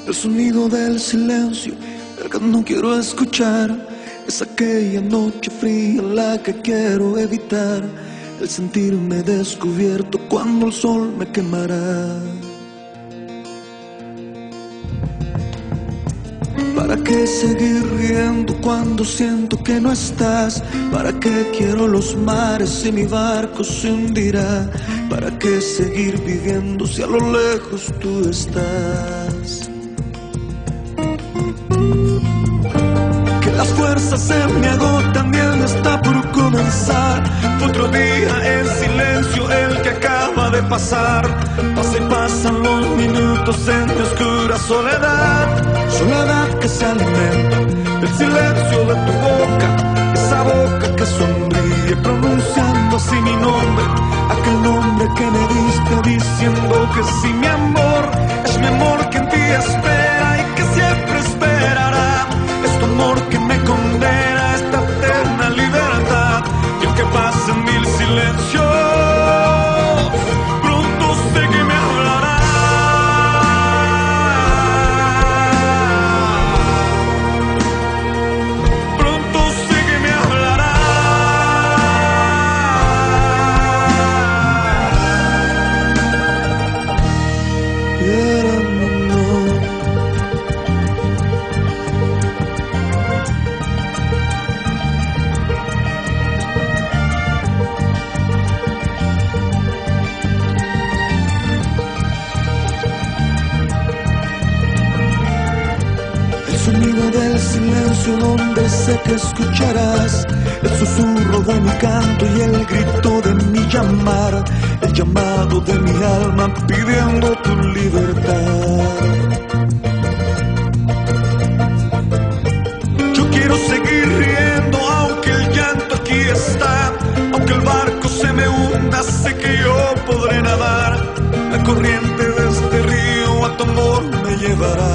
El sonido del silencio, el que no quiero escuchar. Es aquella noche fría la que quiero evitar. El sentirme descubierto cuando el sol me quemará. ¿Para qué seguir riendo cuando siento que no estás? ¿Para qué quiero los mares si mi barco se hundirá? ¿Para qué seguir viviendo si a lo lejos tú estás? Que las fuerzas se me agotan y el está por comenzar. Fue otro día en silencio el que acaba de pasar. Pasa y pasan los minutos en mi oscura soledad. Soledad que se alimenta del silencio de tu boca. Esa boca que sonríe pronunciando así mi nombre. Aquel nombre que me diste diciendo que sí, mi amor. Es mi amor que en ti espera y que siempre esperará. Es tu amor que me condena a esta eterna libertad. Y aunque pasen mil silencios, pronto sé que me hablará. Pronto sé que me hablará. El sonido del silencio donde sé que escucharás el susurro de mi canto y el grito de mi llamar, el llamado de mi alma pidiendo tu libertad. Yo quiero seguir riendo aunque el llanto aquí está, aunque el barco se me hunda, sé que yo podré nadar. La corriente de este río a tu amor me llevará.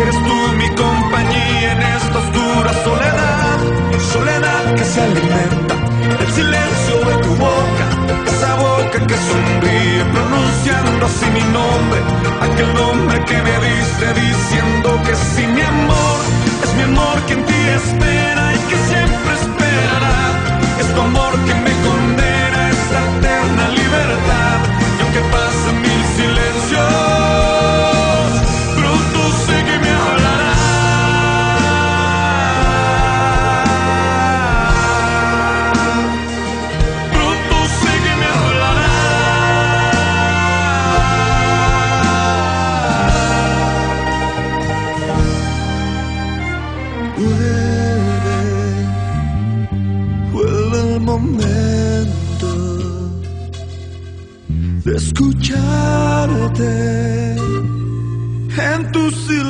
Eres tú mi compañía en esta oscura soledad. Soledad que se alimenta del silencio de tu boca. Esa boca que sonríe pronunciando así mi nombre. Aquel nombre que me diste diciendo que sí, mi amor. Es mi amor que en ti espera y que siempre esperará. Es tu amor que me condena a esta eterna libertad. Y aunque pasen mil silencios, momento de escucharte en tu silencio.